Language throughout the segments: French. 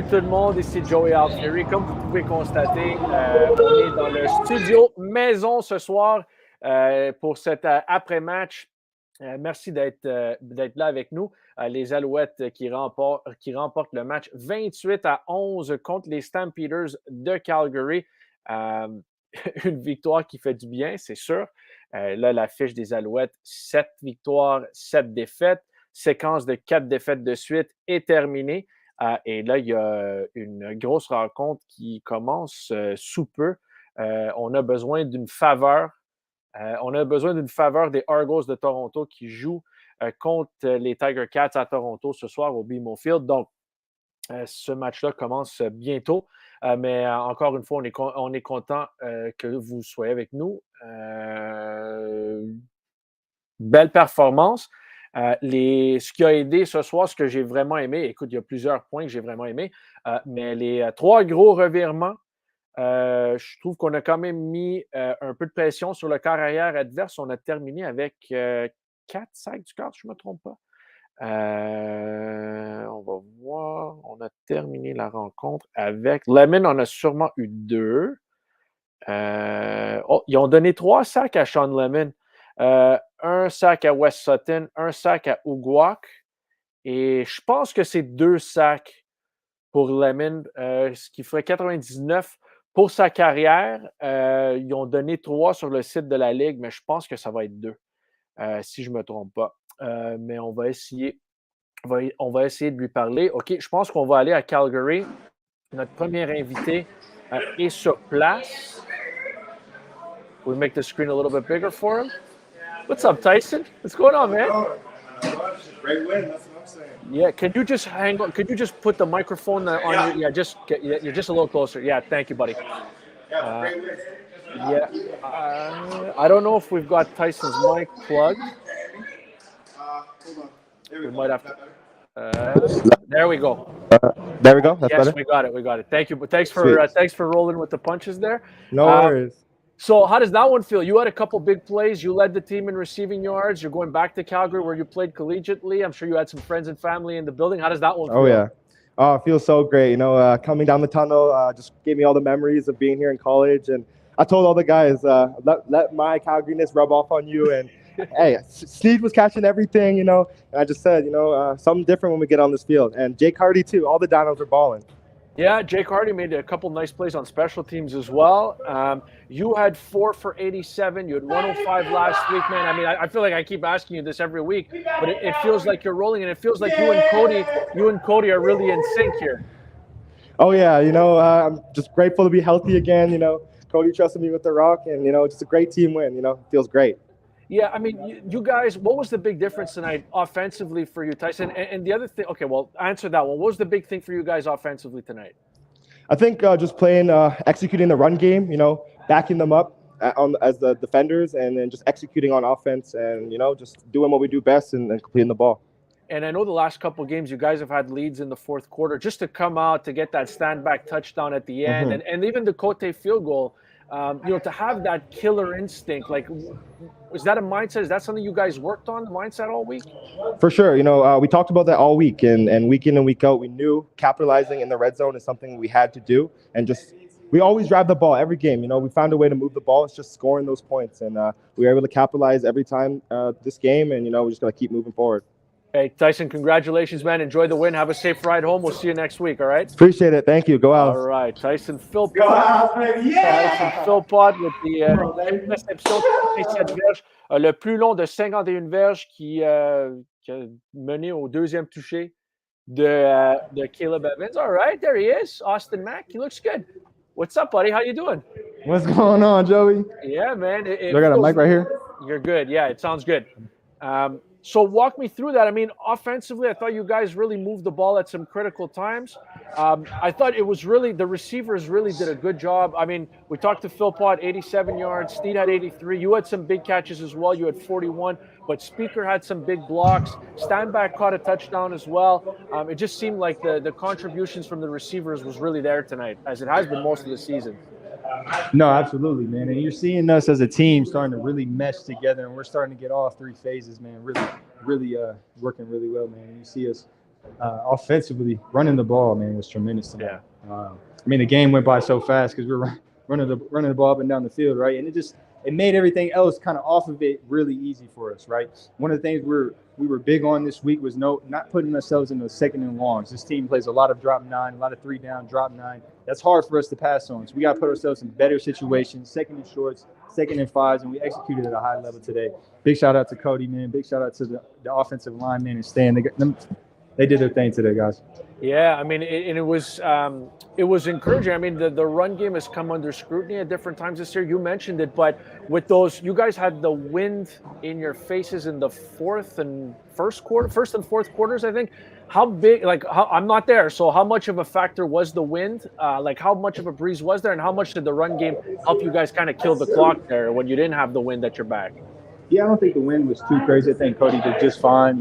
tout le monde, ici Joey Alfieri. Comme vous pouvez constater, on est dans le studio maison ce soir pour cet après-match. Merci d'être là avec nous. Les Alouettes qui remportent le match 28-11 contre les Stampeders de Calgary. Une victoire qui fait du bien, c'est sûr. Là, la fiche des Alouettes, 7 victoires, 7 défaites. Séquence de 4 défaites de suite est terminée. Et là, il y a une grosse rencontre qui commence sous peu. On a besoin d'une faveur. On a besoin d'une faveur des Argos de Toronto qui jouent contre les Tiger Cats à Toronto ce soir au BMO Field. Donc, ce match-là commence bientôt. Mais encore une fois, on est content que vous soyez avec nous. Belle performance. Ce qui a aidé ce soir, ce que j'ai vraiment aimé, écoute, il y a plusieurs points que j'ai vraiment aimé, mais les 3 gros revirements, je trouve qu'on a quand même mis un peu de pression sur le quart arrière adverse. On a terminé avec 4 sacs du quart, si je ne me trompe pas. On va voir. On a terminé la rencontre avec Lemon, on a sûrement eu 2. Ils ont donné 3 sacs à Sean Lemon. Un sac à West Sutton, un sac à Uguak. Et je pense que c'est 2 sacs pour Lemon, ce qui ferait 99 pour sa carrière. Ils ont donné 3 sur le site de la Ligue, mais je pense que ça va être 2, si je ne me trompe pas. Mais on va essayer de lui parler. OK, je pense qu'on va aller à Calgary. Notre premier invité est sur place. We make the screen a little bit bigger for him. What's up, Tyson? What's going on, man? Great win. That's what I'm saying. Yeah, can you just hang on? Could you just put the microphone on? You're just a little closer. Yeah, thank you, buddy. Great win. Yeah, I don't know if we've got Tyson's mic plugged. Hold on. We might have to. There we go. There we go. That's Yes, better. we got it. Thank you. But thanks for rolling with the punches there. No worries. So how does that one feel? You had a couple big plays. You led the team in receiving yards. You're going back to Calgary where you played collegiately. I'm sure you had some friends and family in the building. How does that one feel? Oh, yeah. Oh, it feels so great. Coming down the tunnel just gave me all the memories of being here in college. And I told all the guys, let my Calgaryness rub off on you. And, hey, Sneed was catching everything, And I just said, something different when we get on this field. And Jake Hardy, too. All the Dinos are balling. Yeah, Jake Hardy made a couple nice plays on special teams as well. You had 4 for 87. You had 105 last week, man. I mean, I feel like I keep asking you this every week, but it feels like you're rolling, and it feels like you and Cody are really in sync here. Oh, yeah. I'm just grateful to be healthy again. Cody trusted me with the rock, and, just a great team win. It feels great. Yeah, I mean, you guys, what was the big difference tonight offensively for you, Tyson? And the other thing, okay, well, answer that one. What was the big thing for you guys offensively tonight? I think just playing, executing the run game, backing them up as the defenders, and then just executing on offense and, just doing what we do best and completing the ball. And I know the last couple of games you guys have had leads in the fourth quarter. Just to come out to get that stand-back touchdown at the end, and even the Cote field goal, to have that killer instinct, like, is that a mindset? Is that something you guys worked on, the mindset all week? For sure. We talked about that all week, and week in and week out, we knew capitalizing in the red zone is something we had to do. And we always drive the ball every game. We found a way to move the ball. It's just scoring those points. And we were able to capitalize every time this game, and, we just got to keep moving forward. Hey, Tyson, congratulations, man. Enjoy the win. Have a safe ride home. We'll see you next week, all right? Appreciate it. Thank you. Go out. All right. Tyson Philpott. Go out, baby. Yeah! Tyson Philpott with the interception de 57 verges. Le plus long de 51 verges qui a mené au deuxième touché de Caleb Evans. All right, there he is. Austin Mack. He looks good. What's up, buddy? How you doing? What's going on, Joey? Yeah, man. I got a mic right here? You're good. Yeah, it sounds good. So walk me through that. I mean, offensively, I thought you guys really moved the ball at some critical times. I thought it was really, the receivers really did a good job. I mean, we talked to Philpott, 87 yards. Steed had 83. You had some big catches as well. You had 41. But Speaker had some big blocks. Steinbach caught a touchdown as well. It just seemed like the contributions from the receivers was really there tonight, as it has been most of the season. No, absolutely, man. And you're seeing us as a team starting to really mesh together, and we're starting to get all 3 phases, man, really working really well, man. And you see us offensively, running the ball, man, was tremendous tonight. I mean, the game went by so fast because we were running the ball up and down the field, right? And it made everything else kind of off of it really easy for us, right? One of the things we were big on this week was not putting ourselves in those second and longs. This team plays a lot of drop 9, a lot of 3 down, drop 9. That's hard for us to pass on. So we got to put ourselves in better situations, second and shorts, second and 5s, and we executed at a high level today. Big shout out to Cody, man. Big shout out to the offensive lineman and Stan. They did their thing today, guys. Yeah, I mean, it was encouraging. I mean, the run game has come under scrutiny at different times this year. You mentioned it, but with those, you guys had the wind in your faces in the first and fourth quarters, I think. How big? I'm not there, so how much of a factor was the wind? How much of a breeze was there, and how much did the run game help you guys kind of kill the clock there when you didn't have the wind at your back? Yeah, I don't think the wind was too crazy. I think Cody did just fine.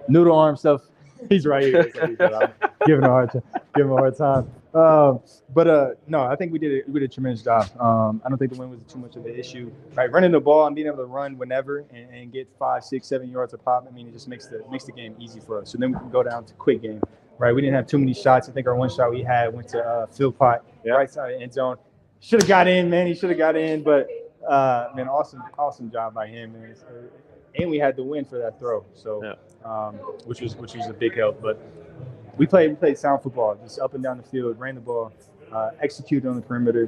Noodle arm stuff. He's right here. So give him a hard time. No, I think we did a tremendous job. I don't think the wind was too much of an issue. Right, running the ball and being able to run whenever and get 5, 6, 7 yards a pop. I mean, it just makes the game easy for us. So then we can go down to quick game. Right, we didn't have too many shots. I think our one shot we had went to Phil Pot, right side of the end zone. Should have got in, man. He should have got in, but man, awesome job by him, man. And we had the win for that throw, so which was a big help. But we played sound football, just up and down the field, ran the ball, executed on the perimeter,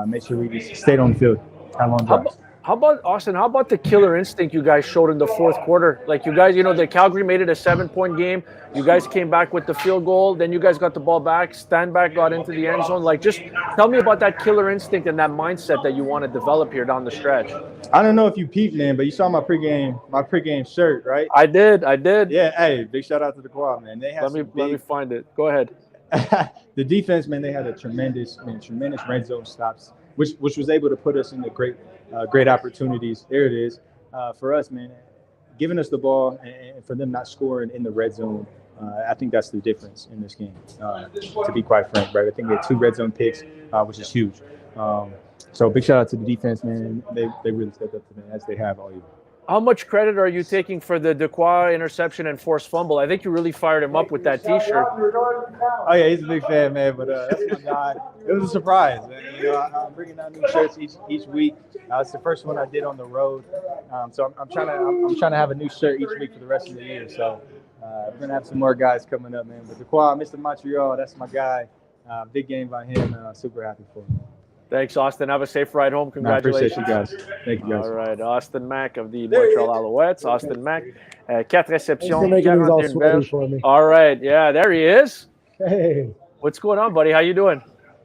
made sure we just stayed on the field. Had long drives. How about Austin? How about the killer instinct you guys showed in the fourth quarter? Like, you guys, the Calgary made it a 7-point game. You guys came back with the field goal. Then you guys got the ball back. Stanback got into the end zone. Like, just tell me about that killer instinct and that mindset that you want to develop here down the stretch. I don't know if you peeped, man, but you saw my pregame shirt, right? I did. Yeah. Hey, big shout out to the quad, man. They had let me find it. Go ahead. The defense, man, they had a tremendous red zone stops, which was able to put us in the great opportunities. There it is. For us, man, giving us the ball and for them not scoring in the red zone, I think that's the difference in this game, to be quite frank, right? I think we had 2 red zone picks, which is huge. So big shout out to the defense, man. They really stepped up today, as they have all year. How much credit are you taking for the Dequoy interception and forced fumble? I think you really fired him up with that T-shirt. Oh, yeah, he's a big fan, man, but that's my guy. It was a surprise. I'm bringing out new shirts each week. It's the first one I did on the road, so I'm trying to have a new shirt each week for the rest of the year. So we're gonna have some more guys coming up, man. But Dequoy, Mr. Montreal, that's my guy. Big game by him. Super happy for him. Thanks, Austin. Have a safe ride home. Congratulations. I appreciate you guys. Thank you, guys. All right, Austin Mack of the Montreal Alouettes. Austin Mack, 4 réceptions, 41 verges. All right, yeah, there he is. Hey. What's going on, buddy? How you doing?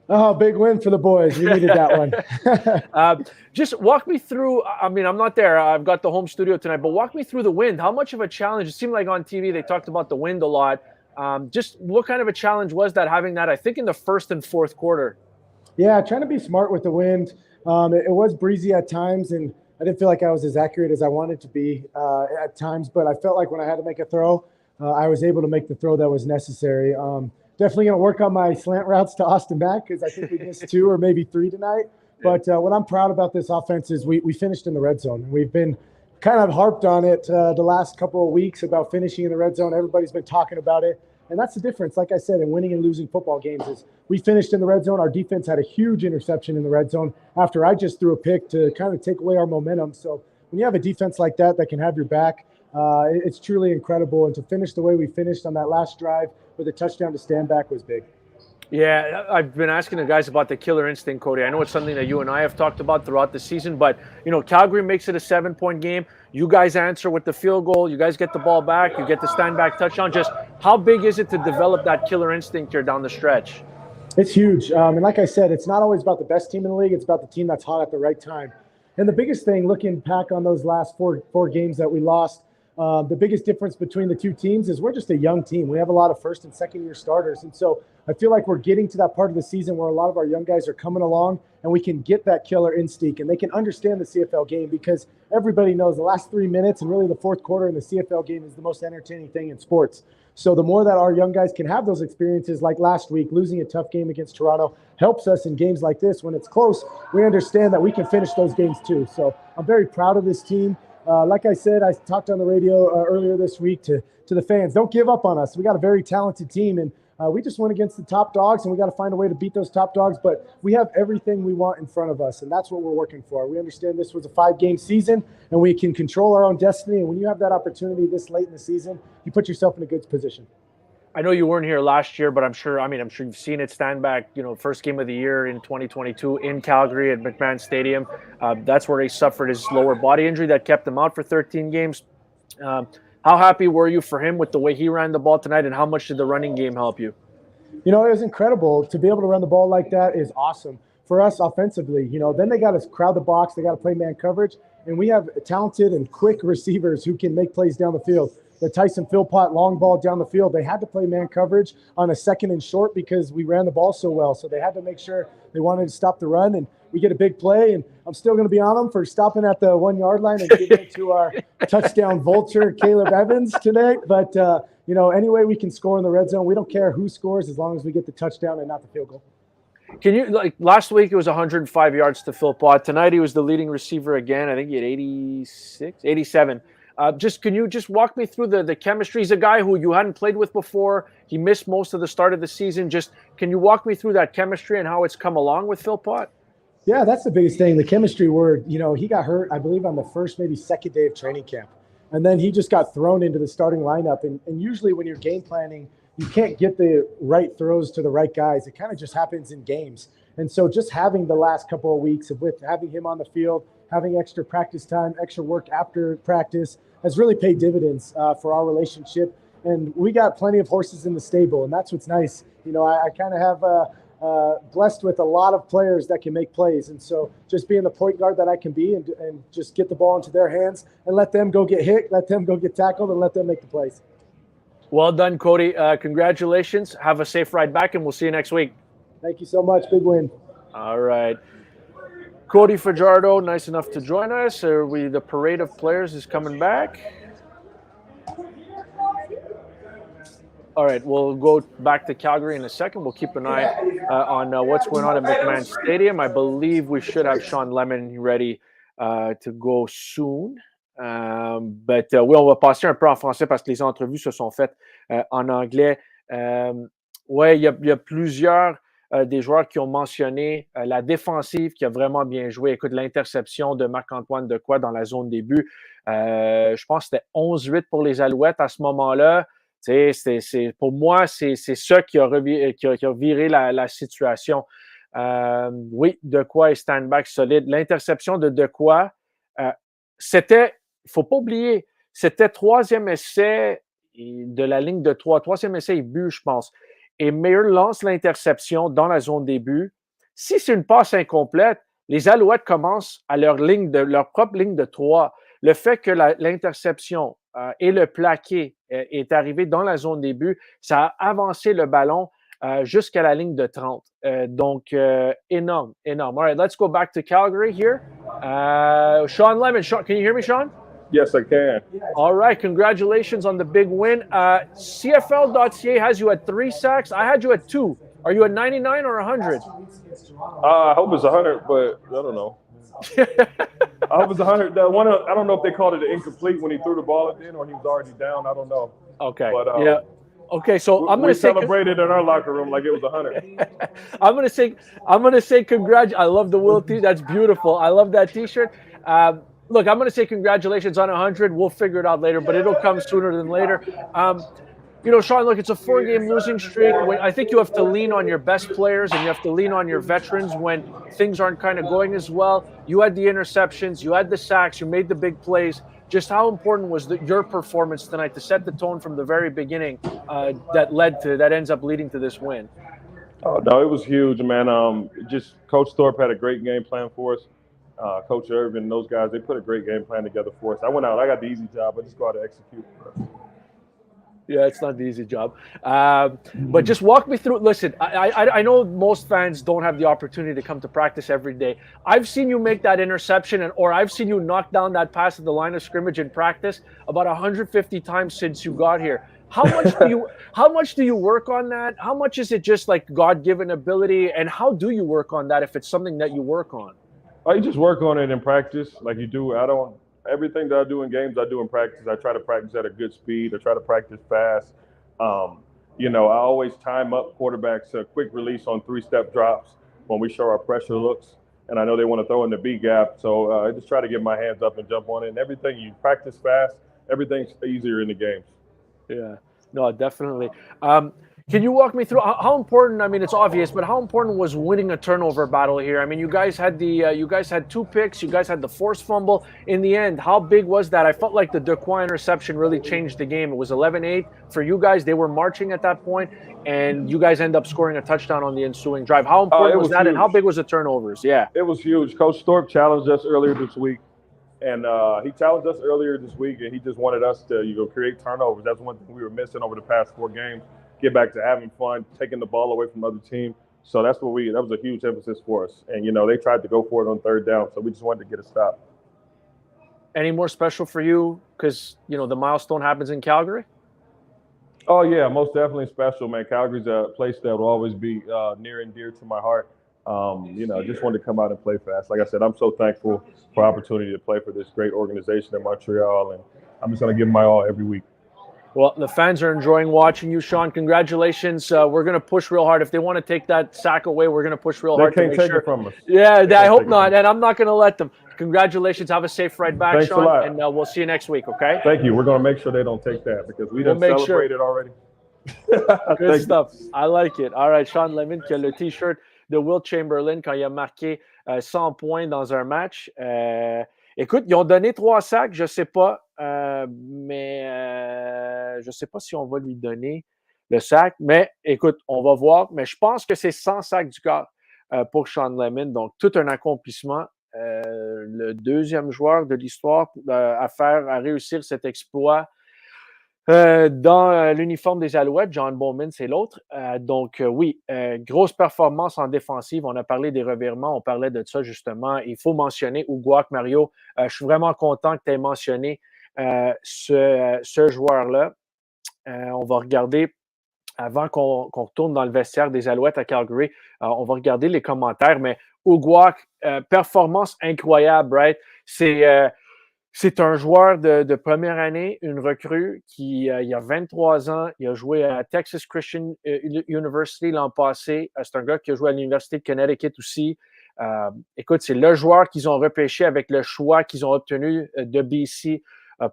Oh, big win for the boys. We needed that one. Just walk me through. I mean, I'm not there. I've got the home studio tonight, but walk me through the wind. How much of a challenge? It seemed like on TV they talked about the wind a lot. Just what kind of a challenge was that, having that, I think, in the first and fourth quarter? Yeah, trying to be smart with the wind. It was breezy at times, and I didn't feel like I was as accurate as I wanted to be at times, but I felt like when I had to make a throw, I was able to make the throw that was necessary. Definitely going to work on my slant routes to Austin Mack, because I think we missed 2 or maybe 3 tonight. But what I'm proud about this offense is we finished in the red zone. We've been kind of harped on it the last couple of weeks about finishing in the red zone. Everybody's been talking about it. And that's the difference, like I said, in winning and losing football games is we finished in the red zone. Our defense had a huge interception in the red zone after I just threw a pick to kind of take away our momentum. So when you have a defense like that can have your back, it's truly incredible. And to finish the way we finished on that last drive with a touchdown to Stanback was big. Yeah, I've been asking the guys about the killer instinct, Cody. I know it's something that you and I have talked about throughout the season, but, Calgary makes it a 7-point game. You guys answer with the field goal. You guys get the ball back. You get the Stanback touchdown. Just how big is it to develop that killer instinct here down the stretch? It's huge. And like I said, it's not always about the best team in the league. It's about the team that's hot at the right time. And the biggest thing, looking back on those last four games that we lost, the biggest difference between the two teams is we're just a young team. We have a lot of first and second year starters. And so I feel like we're getting to that part of the season where a lot of our young guys are coming along and we can get that killer instinct and they can understand the CFL game, because everybody knows the last 3 minutes and really the fourth quarter in the CFL game is the most entertaining thing in sports. So the more that our young guys can have those experiences, like last week, losing a tough game against Toronto, helps us in games like this. When it's close, we understand that we can finish those games too. So I'm very proud of this team. like I said, I talked on the radio earlier this week to the fans. Don't give up on us. We got a very talented team, and we just went against the top dogs, and we got to find a way to beat those top dogs. But we have everything we want in front of us, and that's what we're working for. We understand this was a 5-game season, and we can control our own destiny. And when you have that opportunity this late in the season, you put yourself in a good position. I know you weren't here last year, but I'm sure you've seen it. Stand back, first game of the year in 2022 in Calgary at McMahon Stadium. That's where he suffered his lower body injury that kept him out for 13 games. How happy were you for him with the way he ran the ball tonight, and how much did the running game help you? It was incredible. To be able to run the ball like that is awesome. For us offensively, then they got to crowd the box. They got to play man coverage. And we have talented and quick receivers who can make plays down the field. The Tyson Philpott long ball down the field, they had to play man coverage on a 2nd and short because we ran the ball so well. So they had to make sure they wanted to stop the run, and we get a big play. And I'm still going to be on them for stopping at the 1-yard line and giving it to our touchdown vulture, Caleb Evans, tonight. But, any way we can score in the red zone, we don't care who scores as long as we get the touchdown and not the field goal. Can you, last week it was 105 yards to Philpott. Tonight he was the leading receiver again. I think he had 87. Can you just walk me through the chemistry? He's a guy who you hadn't played with before. He missed most of the start of the season. Can you walk me through that chemistry and how it's come along with Philpott? Yeah, that's the biggest thing, the chemistry word. He got hurt, I believe, on the first, maybe second day of training camp. And then he just got thrown into the starting lineup. And usually when you're game planning, you can't get the right throws to the right guys. It kind of just happens in games. And so just having the last couple of weeks with having him on the field, having extra practice time, extra work after practice, has really paid dividends for our relationship. And we got plenty of horses in the stable, and that's what's nice. I kind of have blessed with a lot of players that can make plays. And so just being the point guard that I can be and just get the ball into their hands and let them go get hit, let them go get tackled, and let them make the plays. Well done, Cody. Congratulations. Have a safe ride back, and we'll see you next week. Thank you so much. Big win. All right. Cody Fajardo, nice enough to join us. The parade of players is coming back. All right, we'll go back to Calgary in a second. We'll keep an eye on what's going on at McMahon Stadium. I believe we should have Sean Lemon ready to go soon. Oui, on va passer un peu en français parce que les entrevues se sont faites en anglais. Oui, il y a plusieurs des joueurs qui ont mentionné la défensive qui a vraiment bien joué. Écoute, l'interception de Marc-Antoine Dequoy dans la zone début, je pense que c'était 11-8 pour les Alouettes à ce moment-là. Pour moi, c'est ça qui a viré la situation. Oui, Dequoy est stand-back solide. L'interception de Dequoy, c'était, il ne faut pas oublier, c'était 3e essai de la ligne de 3. 3e essai et but, je pense. Et Mayer lance l'interception dans la zone début. Si c'est une passe incomplète, les Alouettes commencent à leur propre ligne de 3. Le fait que l'interception et le plaqué est arrivé dans la zone début, ça a avancé le ballon jusqu'à la ligne de 30. Donc, énorme. All right, let's go back to Calgary here. Sean Lemon. Sean, can you hear me, Sean? Yes, I can. All right, congratulations on the big win. CFL.ca has you at 3 sacks. I had you at 2. Are you at 99 or 100? I hope it's 100, but I don't know. I hope it's 100. I don't know if they called it an incomplete when he threw the ball at the end or he was already down. I don't know. Okay. But, yeah. Okay, so I'm going to say celebrated in our locker room like it was 100. I'm going to say I love the Will T. That's beautiful. I love that T-shirt. Look, I'm going to say congratulations on 100. We'll figure it out later, but it'll come sooner than later. Sean, look, it's a 4-game losing streak. I think you have to lean on your best players and you have to lean on your veterans when things aren't kind of going as well. You had the interceptions, you had the sacks, you made the big plays. Just how important was your performance tonight to set the tone from the very beginning that ends up leading to this win? Oh, no, it was huge, man. Just Coach Thorpe had a great game plan for us. Coach Irvin and those guys, they put a great game plan together for us. I went out, I got the easy job. I just go out and execute. Yeah, it's not the easy job. But just walk me through. Listen, I know most fans don't have the opportunity to come to practice every day. I've seen you make that interception or I've seen you knock down that pass at the line of scrimmage in practice about 150 times since you got here. How much do you work on that? How much is it just like God-given ability? And how do you work on that if it's something that you work on? Oh, you just work on it in practice like you do. everything that I do in games, I do in practice. I try to practice at a good speed. I try to practice fast. You know, I always time up quarterbacks a quick release on 3-step drops when we show our pressure looks. And I know they want to throw in the B gap. So I just try to get my hands up and jump on it. And everything, you practice fast, everything's easier in the games. Yeah, no, definitely. Can you walk me through how important? I mean, it's obvious, but how important was winning a turnover battle here? I mean, you guys had 2 picks, you guys had the forced fumble. In the end, how big was that? I felt like the Dequoy interception really changed the game. It was 11-8 for you guys. They were marching at that point, and you guys end up scoring a touchdown on the ensuing drive. How important was that, huge. And how big was the turnovers? Yeah, it was huge. Coach Thorpe challenged us earlier this week. And he challenged us earlier this week, and he just wanted us to, create turnovers. That's one thing we were missing over the past 4 games. Get back to having fun, taking the ball away from the other team. So that was a huge emphasis for us. And, they tried to go for it on 3rd down, so we just wanted to get a stop. Any more special for you because, the milestone happens in Calgary? Oh, yeah, most definitely special, man. Calgary's a place that will always be near and dear to my heart. I just wanted to come out and play fast. Like I said, I'm so thankful for the opportunity to play for this great organization in Montreal, and I'm just going to give my all every week. Well, the fans are enjoying watching you, Sean. Congratulations. We're going to push real hard. If they want to take that sack away, we're going to push real hard. They can't take it from us. Yeah, I hope not, and I'm not going to let them. Congratulations. Have a safe ride back, Thanks Sean, a lot. and we'll see you next week, okay? Thank you. We're going to make sure they don't take that because we done celebrated already. Good stuff. I like it. All right, Sean Lemon qui a le T-shirt de Will Chamberlain quand il a marqué 100 points dans un match. Écoute, ils ont donné 3 sacs, je ne sais pas, mais je ne sais pas si on va lui donner le sac. Mais écoute, on va voir. Mais je pense que c'est 100 sacs du corps pour Sean Lemon. Donc, tout un accomplissement. Le 2e joueur de l'histoire à réussir cet exploit dans l'uniforme des Alouettes. John Bowman, c'est l'autre. Oui, grosse performance en défensive. On a parlé des revirements, on parlait de ça justement. Il faut mentionner Uguak, Mario. Je suis vraiment content que tu aies mentionné ce joueur-là. On va regarder, avant qu'on retourne dans le vestiaire des Alouettes à Calgary, on va regarder les commentaires, mais Uguak, performance incroyable, right? C'est un joueur de première année, une recrue qui il a 23 ans. Il a joué à Texas Christian University l'an passé. C'est un gars qui a joué à l'Université de Connecticut aussi. Écoute, c'est le joueur qu'ils ont repêché avec le choix qu'ils ont obtenu de BC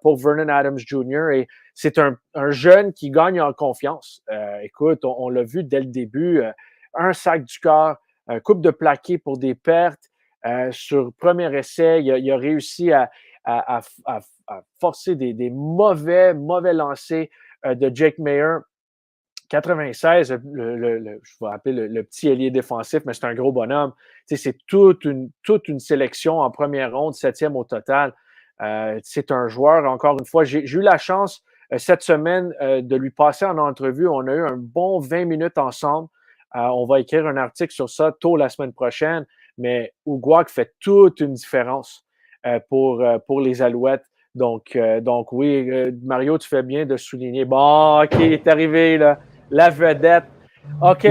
pour Vernon Adams Jr. Et c'est un jeune qui gagne en confiance. Écoute, on l'a vu dès le début. Un sac du corps, un couple de plaqués pour des pertes. Sur premier essai, il a réussi à forcer des mauvais lancers de Jake Mayer. 96, je vais appeler le petit ailier défensif, mais c'est un gros bonhomme. C'est toute une sélection en première ronde, 7e au total. C'est un joueur, encore une fois, j'ai eu la chance cette semaine de lui passer en entrevue. On a eu un bon 20 minutes ensemble. On va écrire un article sur ça tôt la semaine prochaine, mais Uguak fait toute une différence pour les Alouettes. Donc oui, Mario, tu fais bien de souligner. Bon, OK, il est arrivé, là, la vedette. OK,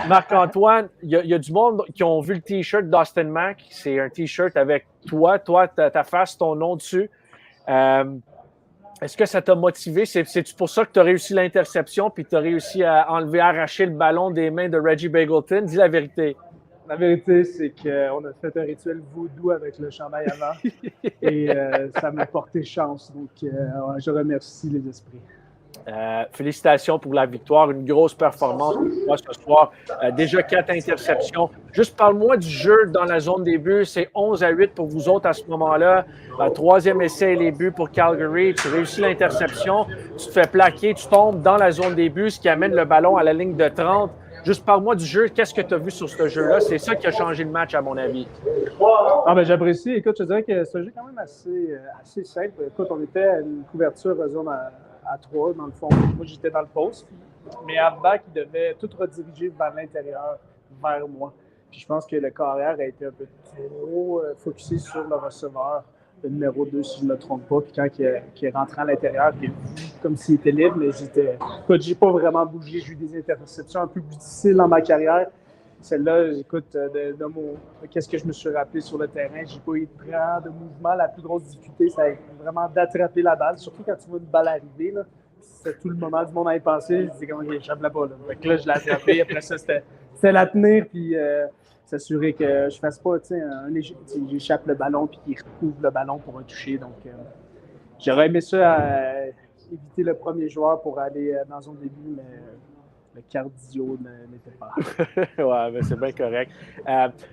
Marc-Antoine, il y a du monde qui ont vu le T-shirt d'Austin Mack. C'est un T-shirt avec toi, ta face, ton nom dessus. Est-ce que ça t'a motivé? C'est-tu pour ça que tu as réussi l'interception puis tu as réussi à arracher le ballon des mains de Reggie Bagleton? Dis la vérité. La vérité, c'est qu'on a fait un rituel vaudou avec le chandail avant et ça m'a porté chance. Donc, je remercie les esprits. Félicitations pour la victoire. Une grosse performance pour toi ce soir. Déjà 4 interceptions. Juste parle-moi du jeu dans la zone des buts. C'est 11-8 pour vous autres à ce moment-là. 3e essai et les buts pour Calgary. Tu réussis l'interception. Tu te fais plaquer. Tu tombes dans la zone des buts, ce qui amène le ballon à la ligne de 30. Juste parle-moi du jeu. Qu'est-ce que tu as vu sur ce jeu-là? C'est ça qui a changé le match, à mon avis. J'apprécie. Écoute, je dirais que c'est un jeu quand même assez simple. Écoute, on était à une couverture zone à 3, dans le fond. Moi, j'étais dans le poste. Mais Avec, il devait tout rediriger vers l'intérieur, vers moi. Puis je pense que le carrière a été un peu trop focusé sur le receveur, le numéro 2, si je ne me trompe pas. Puis quand il est rentré à l'intérieur, il est comme s'il était libre, mais j'ai pas vraiment bougé. J'ai eu des interceptions un peu plus difficiles dans ma carrière. celle-là, écoute, qu'est-ce que je me suis rappelé sur le terrain, j'ai pas eu de grand de mouvement. La plus grosse difficulté, ça a été vraiment d'attraper la balle, surtout quand tu vois une balle arriver, là. C'est tout le moment du monde à y penser. Je disais comment j'échappe la balle. Fait que là, je l'ai attrapé. Après ça, c'était la tenir, puis s'assurer que je fasse pas, j'échappe le ballon, puis qu'il recouvre le ballon pour un toucher. Donc, j'aurais aimé ça éviter le premier joueur pour aller dans son début, mais le cardio n'était pas. Ouais, mais c'est bien correct.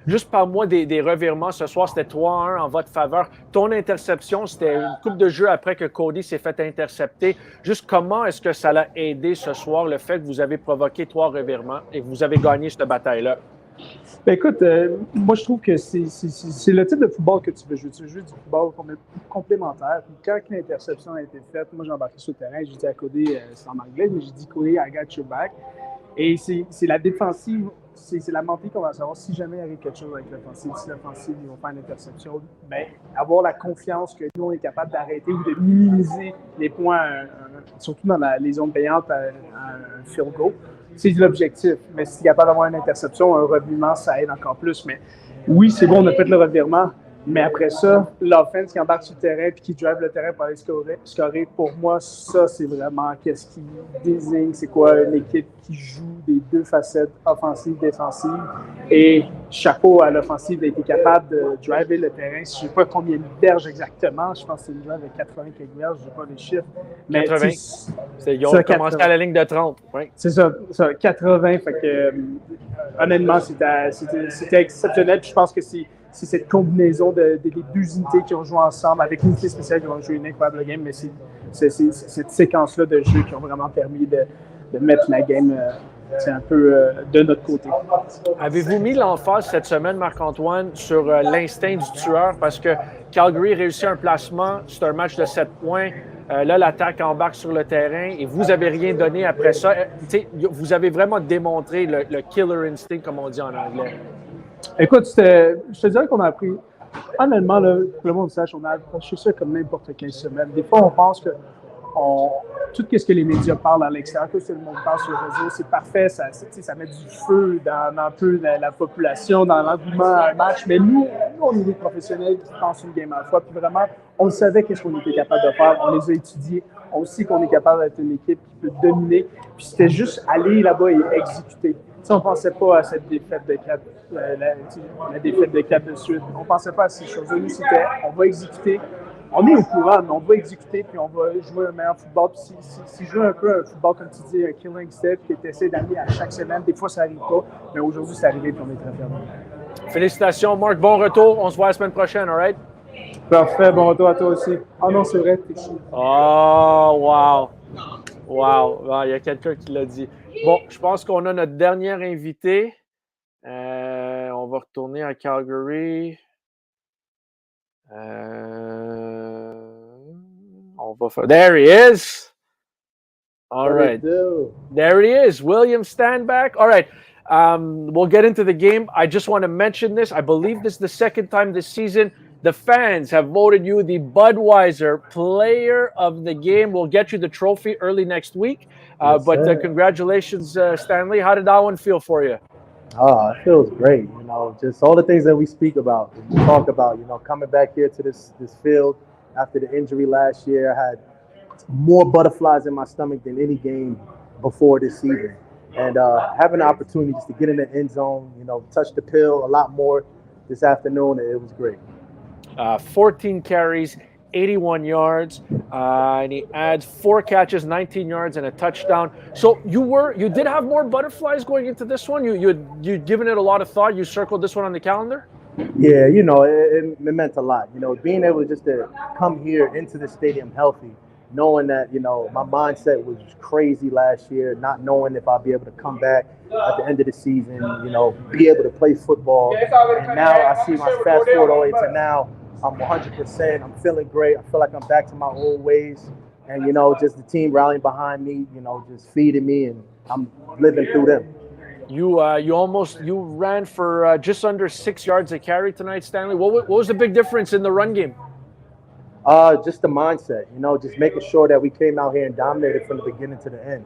Juste parle-moi des revirements. Ce soir, c'était 3-1 en votre faveur. Ton interception, c'était une coupe de jeu après que Cody s'est fait intercepter. Juste comment est-ce que ça l'a aidé ce soir, le fait que vous avez provoqué 3 revirements et que vous avez gagné cette bataille-là? Ben écoute, moi je trouve que c'est le type de football que tu veux jouer. Tu veux jouer du football complémentaire. Puis quand l'interception a été faite, moi j'ai embarqué sur le terrain, j'ai dit à Cody, c'est en anglais, mais j'ai dit Cody, I got your back. Et c'est la défensive, c'est la mentalité qu'on va savoir si jamais il arrive quelque chose avec l'offensive. Si l'offensive, ils vont faire une interception, ben, avoir la confiance que nous on est capable d'arrêter ou de minimiser les points, surtout dans les zones payantes, à un field goal. C'est l'objectif. Mais s'il est capable d'avoir une interception, un revirement, ça aide encore plus. Mais oui, c'est bon, on a fait le revirement. Mais après ça, l'offense qui embarque sur le terrain et qui drive le terrain pour aller scorer, pour moi, ça, c'est vraiment qu'est-ce qui désigne. C'est quoi une équipe qui joue des deux facettes, offensive, défensive. Et chapeau à l'offensive d'être capable de driver le terrain. Je ne sais pas combien de verges exactement. Je pense que c'est une drive de 80 quelques verges. Je n'ai pas les chiffres. Mais 80. Ils ont commencé à la ligne de 30. Oui. C'est ça, 80. Fait que, honnêtement, c'était exceptionnel. Puis je pense que c'est cette combinaison des deux unités qui ont joué ensemble, avec l'unité spéciale qui ont joué une incroyable game, mais c'est cette séquence-là de jeu qui ont vraiment permis de mettre la game un peu de notre côté. Avez-vous mis l'emphase cette semaine, Marc-Antoine, sur l'instinct du tueur? Parce que Calgary réussit un placement, c'est un match de 7 points. Là, l'attaque embarque sur le terrain et vous n'avez rien donné après ça. Vous avez vraiment démontré le killer instinct, comme on dit en anglais. Écoute, je te dirais qu'on a appris, honnêtement, là, pour le monde sache, on a approché ça comme n'importe 15 semaines. Des fois, on pense que tout ce que les médias parlent à l'extérieur, tout ce que le monde parle sur le réseau, c'est parfait, ça met du feu dans un peu la population, dans l'engouement à un match. Mais nous, on est des professionnels qui pensent une game à la fois. Puis vraiment, on savait qu'est-ce qu'on était capable de faire. On les a étudiés. On sait qu'on est capable d'être une équipe qui peut dominer. Puis c'était juste aller là-bas et exécuter. On ne pensait pas à cette défaite de 4, la défaite de 4 de suite. On ne pensait pas à ces choses-là. Nous, c'était on va exécuter. On est au courant, mais on va exécuter puis on va jouer un meilleur football. Puis si jouer un peu un football, comme tu dis, un killing step, que tu essaies d'amener à chaque semaine, des fois ça n'arrive pas, mais aujourd'hui c'est arrivé puis on est très fiers. Félicitations, Marc. Bon retour. On se voit la semaine prochaine, all right? Parfait. Bon retour à toi aussi. Ah non, c'est vrai, t'es ici. Oh, wow. Wow. Il y a quelqu'un qui l'a dit. Bon, je pense qu'on a notre dernier invité. On va retourner à Calgary. On va faire. There he is. All right. There he is. William Standback. All right. We'll get into the game. I just want to mention this. I believe this is the second time this season the fans have voted you the Budweiser Player of the Game. We'll get you the trophy early next week. But congratulations, Stanley. How did that one feel for you? Oh, it feels great. You know, just all the things that we speak about, we talk about. You know, coming back here to this field after the injury last year, I had more butterflies in my stomach than any game before this season. And having the opportunity just to get in the end zone, you know, touch the pill a lot more this afternoon, it was great. 14 carries, 81 yards, and he adds 4 catches, 19 yards, and a touchdown. So you did have more butterflies going into this one. You'd given it a lot of thought. You circled this one on the calendar. Yeah, you know, it meant a lot. You know, being able just to come here into the stadium healthy, knowing that, you know, my mindset was crazy last year, not knowing if I'll be able to come back at the end of the season, you know, be able to play football. And now I see my fast forward all the way to now. I'm 100%. I'm feeling great. I feel like I'm back to my old ways. And, you know, just the team rallying behind me, you know, just feeding me, and I'm living through them. You ran for just under 6 yards a carry tonight, Stanley. What was the big difference in the run game? Just the mindset, you know, just making sure that we came out here and dominated from the beginning to the end.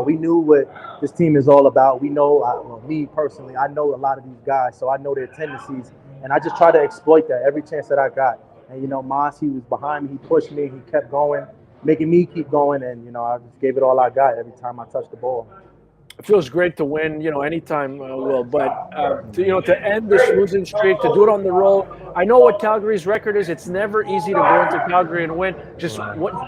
We knew what this team is all about. We know, well, me personally, I know a lot of these guys, so I know their tendencies, and I just try to exploit that every chance that I got. And Moss, he was behind me, he pushed me, he kept going, making me keep going, and I just gave it all I got every time I touched the ball. It feels great to win, anytime, Will. But to end this losing streak, to do it on the road. I know what Calgary's record is. It's never easy to go into Calgary and win. Just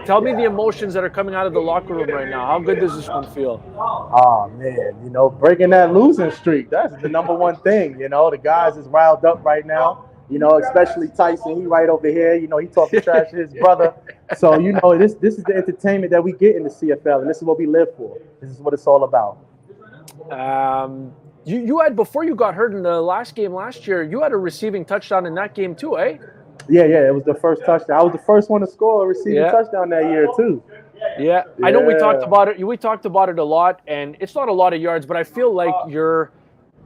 tell me the emotions that are coming out of the locker room right now. How good does this one feel? Oh man, breaking that losing streak—that's the number one thing. The guys is riled up right now. Especially Tyson. He right over here. He talking trash to his brother. So this is the entertainment that we get in the CFL, and this is what we live for. This is what it's all about. You had, before you got hurt in the last game last year, you had a receiving touchdown in that game too, eh? Yeah, it was the first touchdown. I was the first one to score a receiving touchdown that year too. Yeah, I know we talked about it. We talked about it a lot, and it's not a lot of yards, but I feel like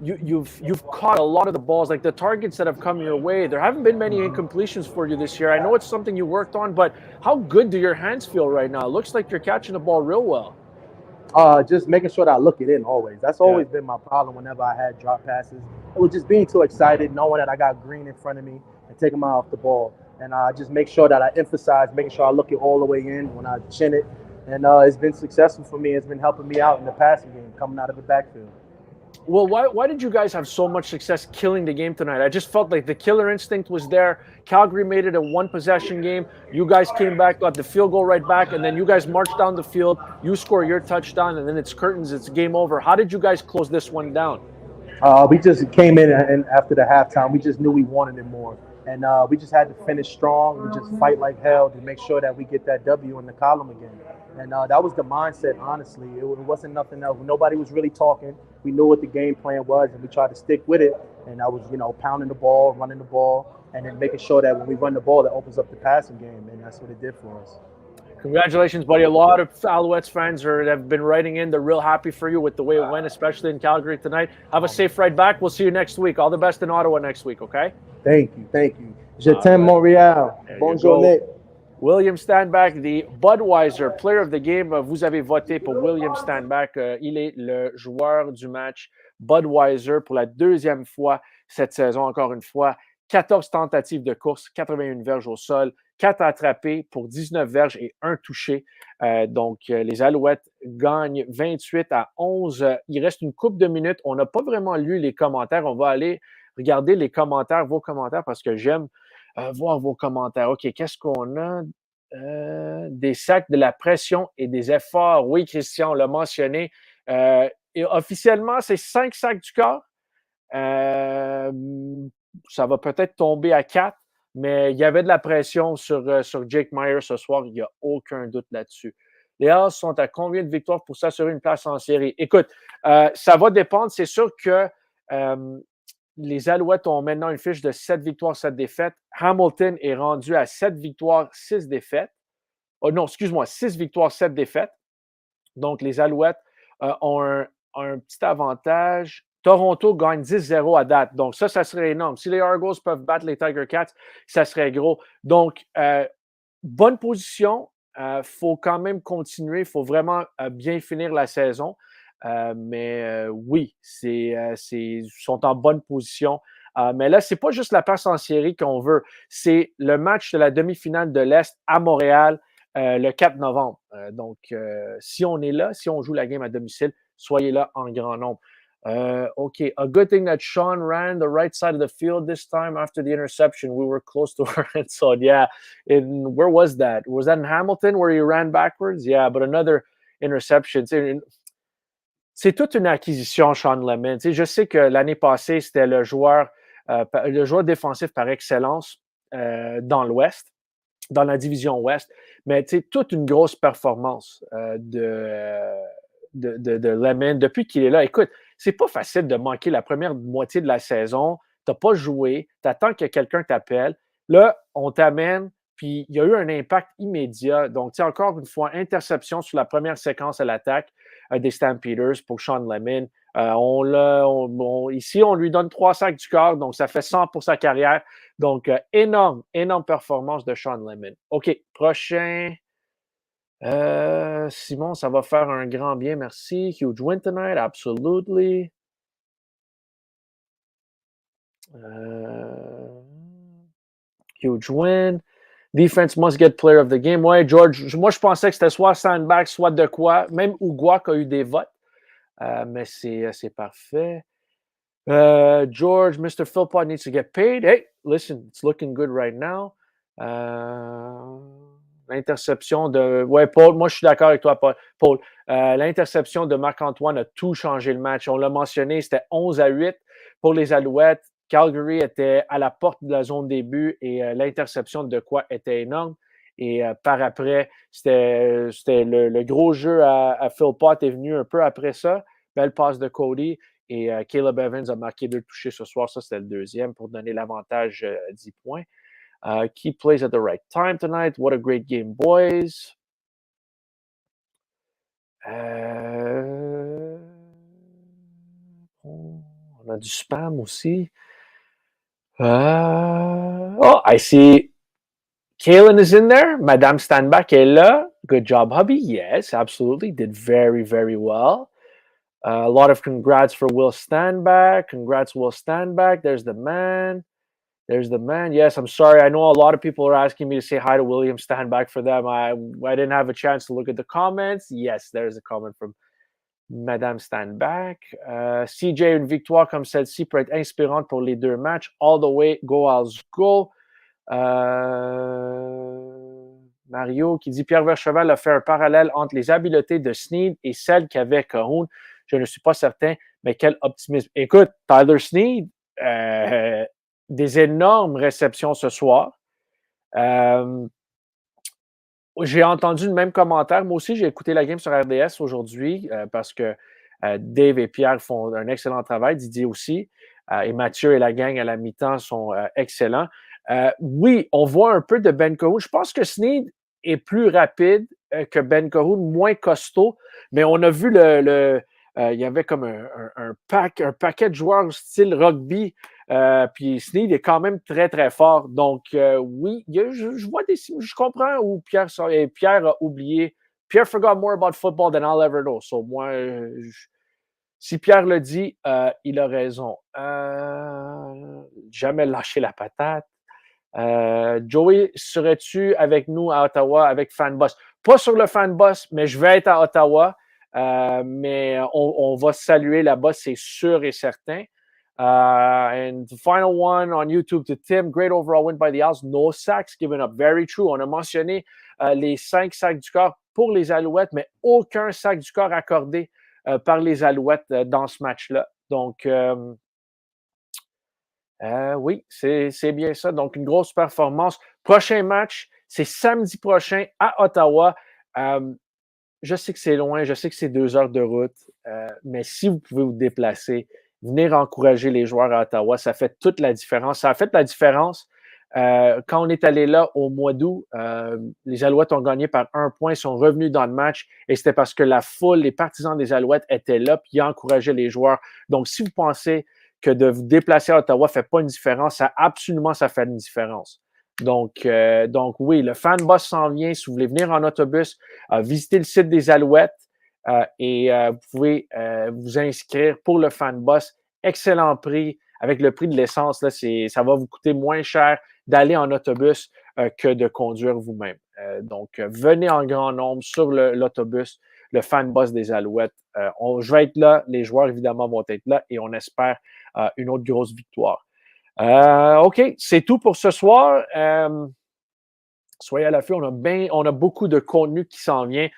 you've caught a lot of the balls, like the targets that have come your way. There haven't been many incompletions for you this year. I know it's something you worked on, but how good do your hands feel right now? It looks like you're catching the ball real well. Just making sure that I look it in always. That's always been my problem whenever I had drop passes. It was just being too excited, knowing that I got green in front of me and taking my eye off the ball. And just make sure that I emphasize, making sure I look it all the way in when I chin it. And it's been successful for me. It's been helping me out in the passing game, coming out of the backfield. Well, why did you guys have so much success killing the game tonight? I just felt like the killer instinct was there. Calgary made it a one-possession game. You guys came back, got the field goal right back, and then you guys marched down the field. You score your touchdown, and then it's curtains. It's game over. How did you guys close this one down? We just came in, and after the halftime, we just knew we wanted it more. And we just had to finish strong. We just fight like hell to make sure that we get that W in the column again. And that was the mindset, honestly. It wasn't nothing else. Nobody was really talking. We knew what the game plan was, and we tried to stick with it. And I was, pounding the ball, running the ball, and then making sure that when we run the ball, it opens up the passing game. And that's what it did for us. Congratulations, buddy. A lot of Alouettes fans have been writing in. They're real happy for you with the way it went, especially in Calgary tonight. Have a safe ride back. We'll see you next week. All the best in Ottawa next week, okay? Thank you. Je t'aime, Montréal. Bonne journée. William Stanback, the Budweiser Player of the Game. Vous avez voté pour William Stanback. Il est le joueur du match Budweiser pour la deuxième fois cette saison, encore une fois. 14 tentatives de course, 81 verges au sol, 4 attrapés pour 19 verges et 1 touché. Donc, les Alouettes gagnent 28-11. Il reste une couple de minutes. On n'a pas vraiment lu les commentaires. On va aller regarder les commentaires, vos commentaires, parce que j'aime voir vos commentaires. OK, qu'est-ce qu'on a? Des sacs, de la pression et des efforts. Oui, Christian, on l'a mentionné. Et officiellement, c'est 5 sacs du corps. Ça va peut-être tomber à 4, mais il y avait de la pression sur Jake Meyer ce soir. Il n'y a aucun doute là-dessus. Les Als sont à combien de victoires pour s'assurer une place en série? Écoute, ça va dépendre. C'est sûr que les Alouettes ont maintenant une fiche de 7 victoires, 7 défaites. Hamilton est rendu à 7 victoires, 6 défaites. Oh non, excuse-moi, 6 victoires, 7 défaites. Donc, les Alouettes ont un petit avantage. Toronto gagne 10-0 à date. Donc, ça serait énorme. Si les Argos peuvent battre les Tiger Cats, ça serait gros. Donc, bonne position. Faut quand même continuer. Il faut vraiment bien finir la saison. Mais oui, ils sont en bonne position. Mais là, ce n'est pas juste la place en série qu'on veut. C'est le match de la demi-finale de l'Est à Montréal le 4 novembre. Donc, si on est là, si on joue la game à domicile, soyez là en grand nombre. Okay, a good thing that Sean ran the right side of the field this time after the interception. We were close to our end zone. Yeah. Where was that? Was that in Hamilton where he ran backwards? Yeah, but another interception. C'est toute une acquisition, Sean Lemon. Je sais que l'année passée, c'était le joueur défensif par excellence dans l'Ouest, dans la division Ouest. Mais toute une grosse performance de Lemon depuis qu'il est là. Écoute, c'est pas facile de manquer la première moitié de la saison. Tu n'as pas joué, tu attends que quelqu'un t'appelle. Là, on t'amène, puis il y a eu un impact immédiat. Donc, encore une fois, interception sur la première séquence à l'attaque des Stampeders pour Sean Lemon. Ici, on lui donne 3 sacs du corps, donc ça fait 100 pour sa carrière. Donc, énorme performance de Sean Lemon. OK, prochain Simon, ça va faire un grand bien, merci. Huge win tonight, absolutely. Huge win. Defense must get player of the game. Ouais, George, moi, je pensais que c'était soit Sandbag, soit de quoi. Même Uguak a eu des votes. Mais c'est parfait. George, Mr. Philpott needs to get paid. Hey, listen, it's looking good right now. L'interception de... Ouais, Paul, moi, je suis d'accord avec toi, Paul. L'interception de Marc-Antoine a tout changé le match. On l'a mentionné, c'était 11-8 pour les Alouettes. Calgary était à la porte de la zone début et l'interception de quoi était énorme. Et par après, c'était le gros jeu à Philpott est venu un peu après ça. Belle passe de Cody. Et Caleb Evans a marqué 2 touchés ce soir. Ça, c'était le deuxième pour donner l'avantage 10 points. Key plays at the right time tonight. What a great game, boys. On a du spam aussi. Oh, I see. Kaylin is in there. Madame Standback est là. Good job, hubby. Yes, absolutely. Did very, very well. A lot of congrats for Will Standback. Congrats, Will Standback. There's the man. There's the man. Yes, I'm sorry. I know a lot of people are asking me to say hi to William Standback for them. I didn't have a chance to look at the comments. Yes, there's a comment from Madame Standback. CJ, une victoire comme celle-ci peut être inspirante pour les deux matchs. All the way, go Owls, go. Mario qui dit Pierre Vercheval a fait un parallèle entre les habiletés de Sneed et celles qu'avait Cahoon. Je ne suis pas certain, mais quel optimisme. Écoute, Tyler Sneed, des énormes réceptions ce soir. J'ai entendu le même commentaire. Moi aussi, j'ai écouté la game sur RDS aujourd'hui parce que Dave et Pierre font un excellent travail. Didier aussi. Et Mathieu et la gang à la mi-temps sont excellents. Oui, on voit un peu de Ben Cahoon. Je pense que Sneed est plus rapide que Ben Cahoon, moins costaud, mais on a vu il y avait comme un paquet de joueurs style rugby. Puis Sneed est quand même très, très fort. Donc, oui, je vois je comprends où Pierre a oublié. Pierre forgot more about football than I'll ever know. So, moi, si Pierre le dit, il a raison. Jamais lâcher la patate. Joey, serais-tu avec nous à Ottawa avec Fanboss? Pas sur le Fanboss, mais je vais être à Ottawa. Mais on va saluer là-bas, c'est sûr et certain. And the final one on YouTube to Tim. Great overall win by the Owls. No sacks given up. Very true. On a mentionné les 5 sacs du corps pour les Alouettes, mais aucun sac du corps accordé par les Alouettes dans ce match-là. Donc, oui, c'est bien ça. Donc, une grosse performance. Prochain match, c'est samedi prochain à Ottawa. Je sais que c'est loin, je sais que c'est 2 heures de route, mais si vous pouvez vous déplacer, venir encourager les joueurs à Ottawa, ça fait toute la différence. Ça a fait la différence quand on est allé là au mois d'août. Les Alouettes ont gagné par 1 point, sont revenus dans le match et c'était parce que la foule, les partisans des Alouettes étaient là puis ils encourageaient les joueurs. Donc, si vous pensez que de vous déplacer à Ottawa ne fait pas une différence, ça fait une différence. Donc oui, le Fanboss s'en vient. Si vous voulez venir en autobus, visiter le site des Alouettes et vous pouvez vous inscrire pour le Fanboss. Excellent prix. Avec le prix de l'essence, là, ça va vous coûter moins cher d'aller en autobus que de conduire vous-même. Donc, venez en grand nombre sur l'autobus, le Fanboss des Alouettes. Je vais être là, les joueurs évidemment vont être là et on espère une autre grosse victoire. OK, c'est tout pour ce soir. Soyez à l'affût, on a beaucoup de contenu qui s'en vient.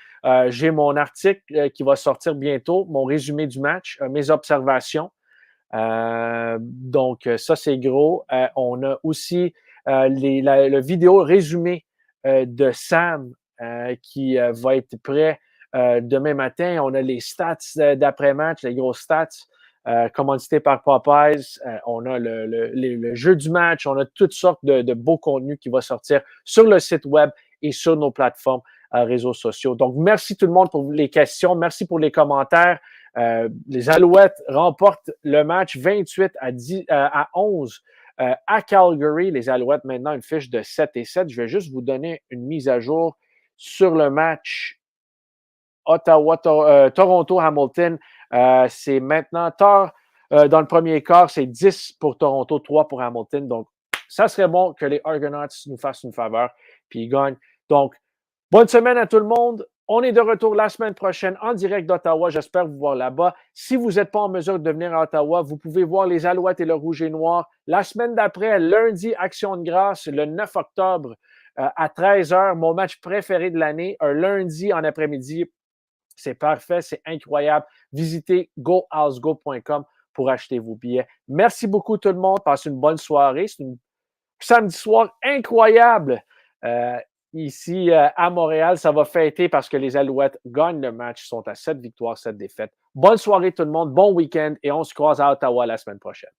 J'ai mon article qui va sortir bientôt, mon résumé du match, mes observations. Donc, ça, c'est gros. On a aussi le vidéo résumé de Sam qui va être prêt demain matin. On a les stats d'après-match, les grosses stats. Commandité par Popeyes, on a le jeu du match, on a toutes sortes de beaux contenus qui vont sortir sur le site web et sur nos plateformes réseaux sociaux. Donc, merci tout le monde pour les questions, merci pour les commentaires. Les Alouettes remportent le match 28 à 11 à Calgary. Les Alouettes maintenant une fiche de 7-7. Je vais juste vous donner une mise à jour sur le match Toronto-Hamilton. C'est maintenant tard dans le premier quart. C'est 10 pour Toronto, 3 pour Hamilton. Donc, ça serait bon que les Argonauts nous fassent une faveur puis ils gagnent. Donc, bonne semaine à tout le monde. On est de retour la semaine prochaine en direct d'Ottawa. J'espère vous voir là-bas. Si vous n'êtes pas en mesure de venir à Ottawa, vous pouvez voir les Alouettes et le Rouge et Noir. La semaine d'après, lundi, Action de grâce, le 9 octobre à 13h, mon match préféré de l'année, un lundi en après-midi. C'est parfait, c'est incroyable. Visitez gohousego.com pour acheter vos billets. Merci beaucoup tout le monde. Passez une bonne soirée. C'est un samedi soir incroyable. Ici à Montréal, ça va fêter parce que les Alouettes gagnent le match, sont à 7 victoires, 7 défaites. Bonne soirée tout le monde, bon week-end et on se croise à Ottawa la semaine prochaine.